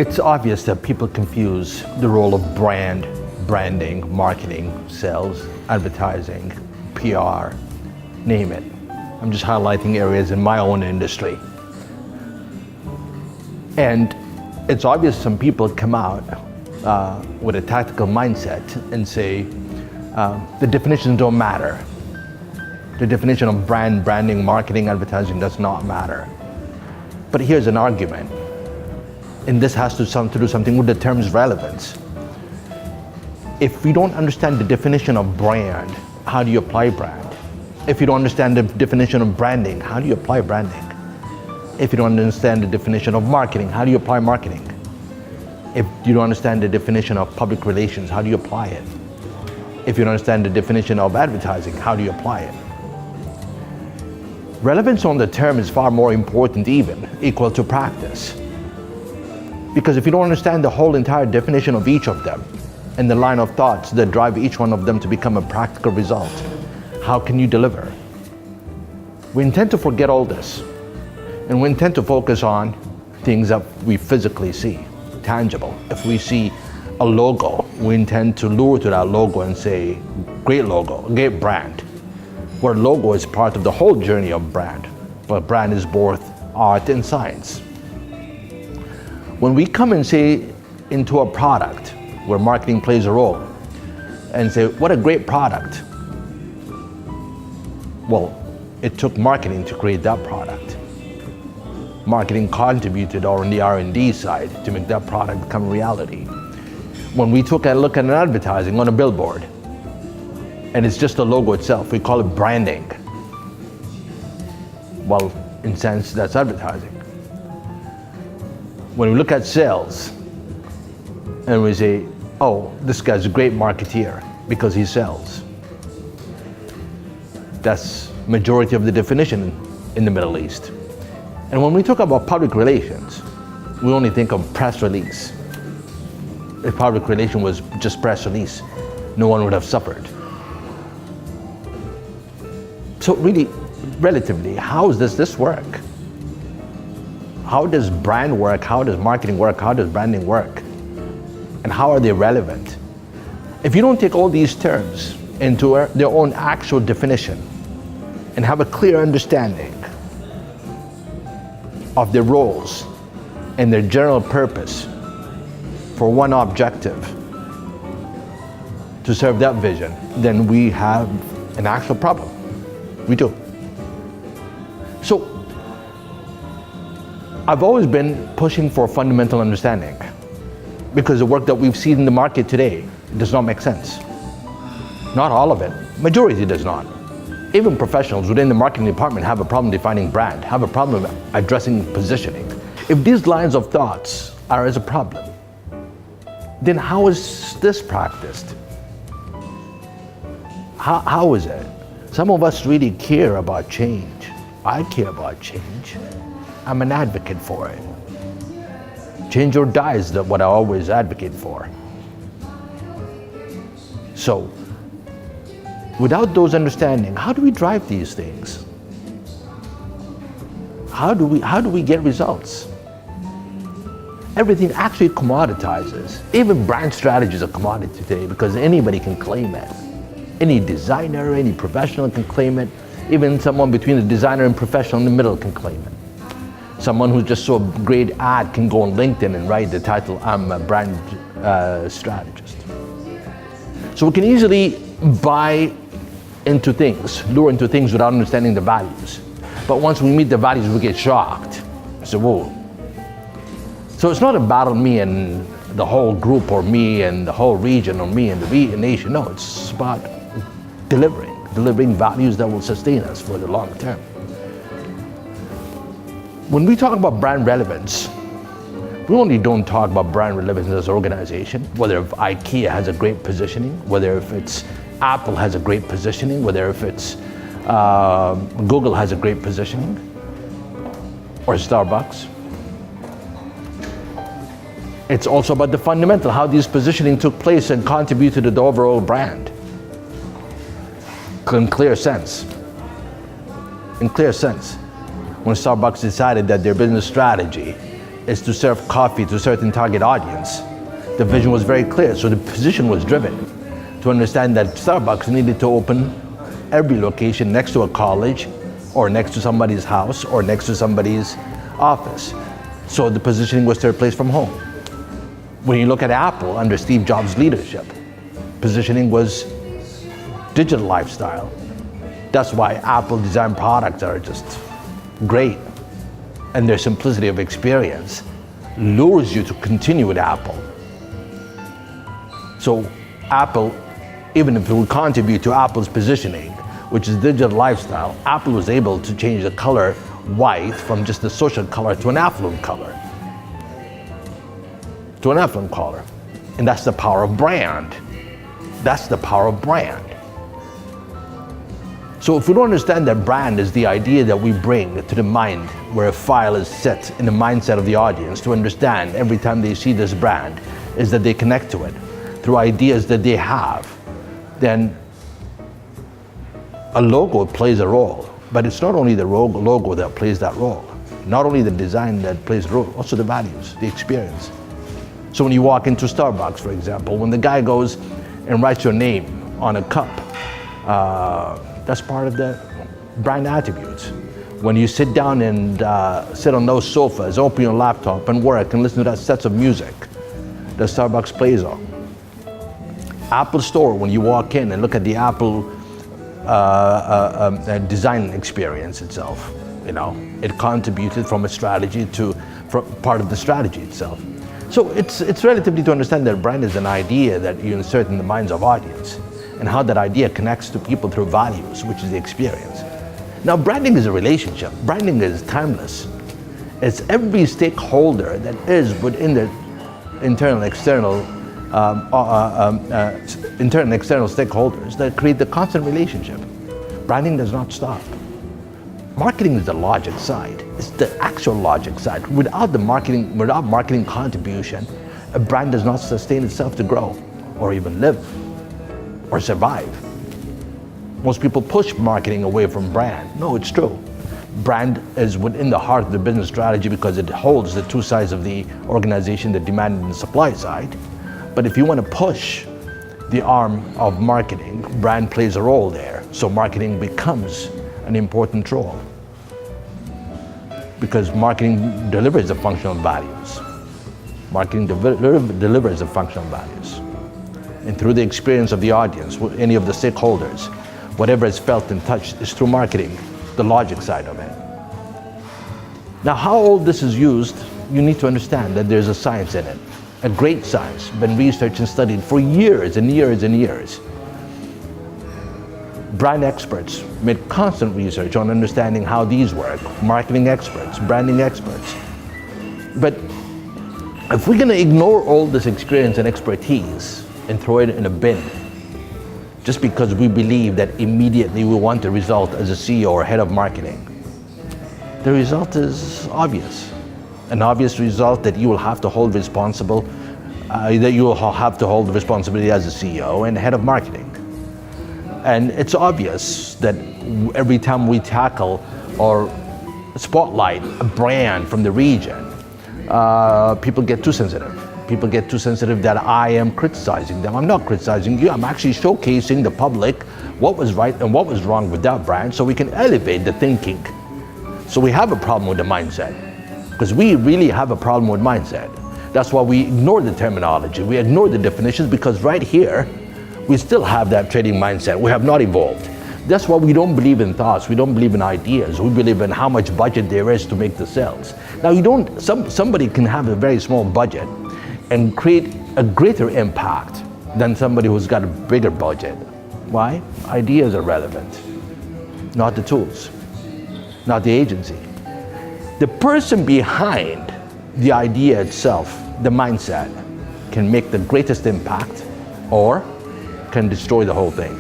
It's obvious that people confuse the role of brand, branding, marketing, sales, advertising, PR, name it. I'm just highlighting areas in my own industry. And it's obvious some people come out with a tactical mindset and say the definitions don't matter. The definition of brand, branding, marketing, advertising does not matter. But here's an argument, and this has to do something with the term's relevance. If we don't understand the definition of brand, how do you apply brand? If you don't understand the definition of branding, how do you apply branding? If you don't understand the definition of marketing, how do you apply marketing? If you don't understand the definition of public relations, how do you apply it? If you don't understand the definition of advertising, how do you apply it? Relevance on the term is far more important, even equal to practice. Because if you don't understand the whole entire definition of each of them and the line of thoughts that drive each one of them to become a practical result, how can you deliver? We intend to forget all this, and we intend to focus on things that we physically see, tangible. If we see a logo, we intend to lure to that logo and say, great logo, great brand. Where logo is part of the whole journey of brand, but brand is both art and science. When we come and say into a product where marketing plays a role and say, what a great product. Well, it took marketing to create that product. Marketing contributed on the R&D side to make that product become reality. When we took a look at an advertising on a billboard, and it's just the logo itself, we call it branding. Well, in a sense, that's advertising. When we look at sales, and we say, oh, this guy's a great marketeer because he sells. That's majority of the definition in the Middle East. And when we talk about public relations, we only think of press release. If public relation was just press release, no one would have suffered. So really, relatively, how does this work? How does brand work? How does marketing work? How does branding work? And how are they relevant? If you don't take all these terms into their own actual definition and have a clear understanding of their roles and their general purpose for one objective to serve that vision, then we have an actual problem. We do. So, I've always been pushing for fundamental understanding because the work that we've seen in the market today does not make sense. Not all of it. Majority does not. Even professionals within the marketing department have a problem defining brand, have a problem addressing positioning. If these lines of thoughts are as a problem, then how is this practiced? How is it? Some of us really care about change. I care about change. I'm an advocate for it. Change or die is what I always advocate for. So, without those understanding, how do we drive these things? How do we get results? Everything actually commoditizes. Even brand strategy is a commodity today because anybody can claim it. Any designer, any professional can claim it. Even someone between the designer and professional in the middle can claim it. Someone who just saw a great ad can go on LinkedIn and write the title, I'm a brand strategist. So we can easily buy into things, lure into things without understanding the values. But once we meet the values, we get shocked. So, whoa. So it's not about me and the whole group or me and the whole region or me and the nation. No, it's about delivering values that will sustain us for the long term. When we talk about brand relevance, we only don't talk about brand relevance as an organization, whether if IKEA has a great positioning, whether if it's Apple has a great positioning, whether if it's Google has a great positioning, or Starbucks. It's also about the fundamental, how these positioning took place and contributed to the overall brand. In clear sense. When Starbucks decided that their business strategy is to serve coffee to a certain target audience. The vision was very clear, so the position was driven to understand that Starbucks needed to open every location next to a college, or next to somebody's house, or next to somebody's office. So the positioning was to replace from home. When you look at Apple under Steve Jobs' leadership, positioning was digital lifestyle. That's why Apple design products are just great. And their simplicity of experience lures you to continue with Apple. So Apple, even if it would contribute to Apple's positioning, which is digital lifestyle, Apple was able to change the color white from just a social color to an affluent color. And that's the power of brand. That's the power of brand. So if we don't understand that brand is the idea that we bring to the mind, where a file is set in the mindset of the audience to understand every time they see this brand, is that they connect to it through ideas that they have, then a logo plays a role. But it's not only the logo that plays that role, not only the design that plays the role, also the values, the experience. So when you walk into Starbucks, for example, when the guy goes and writes your name on a cup, that's part of the brand attributes. When you sit down and sit on those sofas, open your laptop and work and listen to that sets of music that Starbucks plays on. Apple Store, when you walk in and look at the Apple design experience itself, it contributed from a strategy to part of the strategy itself. So it's relatively to understand that brand is an idea that you insert in the minds of audience, and how that idea connects to people through values, which is the experience. Now, branding is a relationship. Branding is timeless. It's every stakeholder that is within the internal and external stakeholders that create the constant relationship. Branding does not stop. Marketing is the logic side. It's the actual logic side. Without marketing contribution, a brand does not sustain itself to grow, or even live, or survive. Most people push marketing away from brand. No, it's true. Brand is within the heart of the business strategy because it holds the two sides of the organization, the demand and the supply side. But if you want to push the arm of marketing, brand plays a role there. So marketing becomes an important role, because marketing delivers a functional values. Marketing delivers a functional values. And through the experience of the audience, any of the stakeholders, whatever is felt and touched is through marketing, the logic side of it. Now, how all this is used, you need to understand that there's a science in it, a great science, been researched and studied for years and years and years. Brand experts made constant research on understanding how these work, marketing experts, branding experts. But if we're gonna ignore all this experience and expertise and throw it in a bin, just because we believe that immediately we want the result as a CEO or head of marketing, the result is obvious. An obvious result that you will have to hold responsible, that you will have to hold the responsibility as a CEO and head of marketing. And it's obvious that every time we tackle or spotlight a brand from the region, people get too sensitive. People get too sensitive that I am criticizing them. I'm not criticizing you. I'm actually showcasing the public what was right and what was wrong with that brand so we can elevate the thinking. So we have a problem with the mindset, because we really have a problem with mindset. That's why we ignore the terminology. We ignore the definitions, because right here, we still have that trading mindset. We have not evolved. That's why we don't believe in thoughts. We don't believe in ideas. We believe in how much budget there is to make the sales. Now, somebody can have a very small budget and create a greater impact than somebody who's got a bigger budget. Why? Ideas are relevant, not the tools, not the agency. The person behind the idea itself, the mindset, can make the greatest impact or can destroy the whole thing.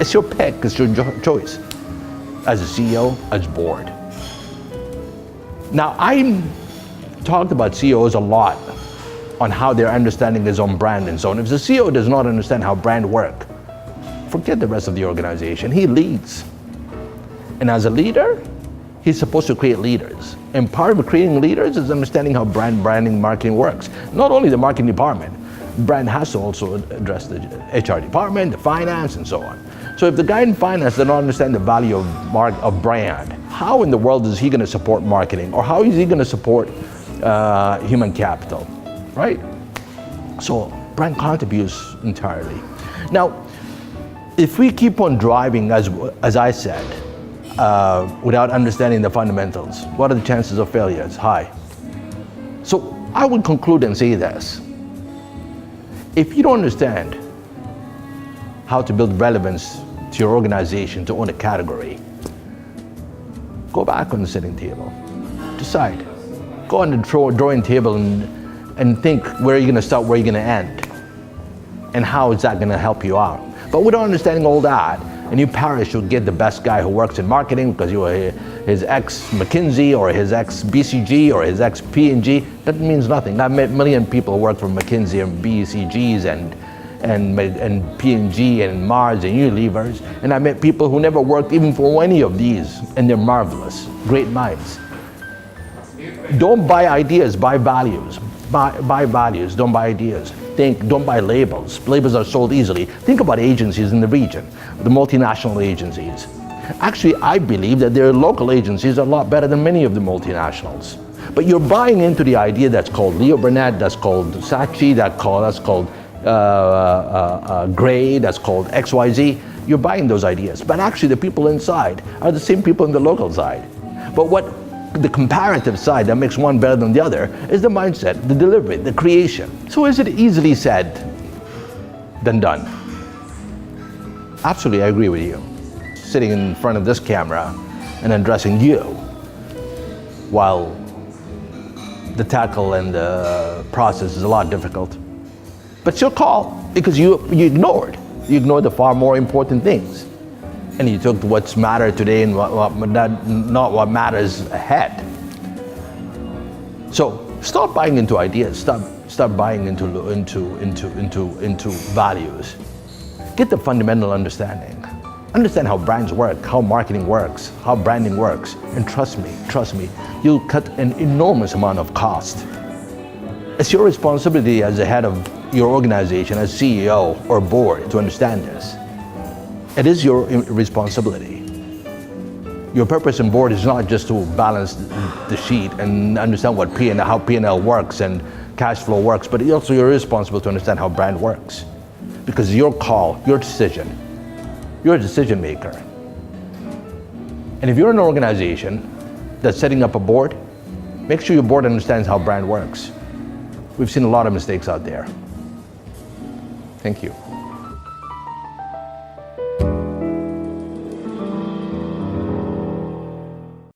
It's your pick, it's your choice, as a CEO, as board. Now, I talked about CEOs a lot on how their understanding is on brand and so on. If the CEO does not understand how brand work, forget the rest of the organization. He leads. And as a leader, He's supposed to create leaders. And part of creating leaders is understanding how branding, marketing works. Not only the marketing department, brand has to also address the HR department, the finance, and so on. So if the guy in finance does not understand the value of brand, how in the world is he going to support marketing? Or how is he going to support human capital, right? So brand contributes entirely. Now, if we keep on driving, as I said, without understanding the fundamentals, what are the chances of failure? It's high. So I would conclude and say this. If you don't understand how to build relevance to your organization, to own a category, go back on the sitting table. Decide. Go on the drawing table and think where you're going to start, where you're going to end, and how is that going to help you out. But without understanding all that, and you perish, you'll get the best guy who works in marketing because you are his ex-McKinsey or his ex-BCG or his ex-P&G. That means nothing. I've met a million people who work for McKinsey and BCGs and P&G and Mars and Unilevers, and I met people who never worked even for any of these, and they're marvelous, great minds. Don't buy ideas, buy values. Buy values, don't buy ideas. Don't buy labels. Labels are sold easily. Think about agencies in the region, the multinational agencies. Actually, I believe that their local agencies are a lot better than many of the multinationals. But you're buying into the idea that's called Leo Burnett, that's called Saatchi, that's called Gray, that's called XYZ. You're buying those ideas. But actually, the people inside are the same people in the local side. But what the comparative side that makes one better than the other is the mindset, the delivery, the creation. So is it easily said than done? Absolutely, I agree with you. Sitting in front of this camera and addressing you while the tackle and the process is a lot difficult. But it's your call because you ignored. You ignored the far more important things. And you took what's matter today and not what matters ahead. So stop buying into ideas. Stop buying into values. Get the fundamental understanding. Understand how brands work, how marketing works, how branding works, and trust me, you'll cut an enormous amount of cost. It's your responsibility as the head of your organization, as CEO or board, to understand this. It is your responsibility. Your purpose in board is not just to balance the sheet and understand what how P&L works and cash flow works, but also you're responsible to understand how brand works. Because your call, your decision, you're a decision maker. And if you're an organization that's setting up a board, make sure your board understands how brand works. We've seen a lot of mistakes out there. Thank you.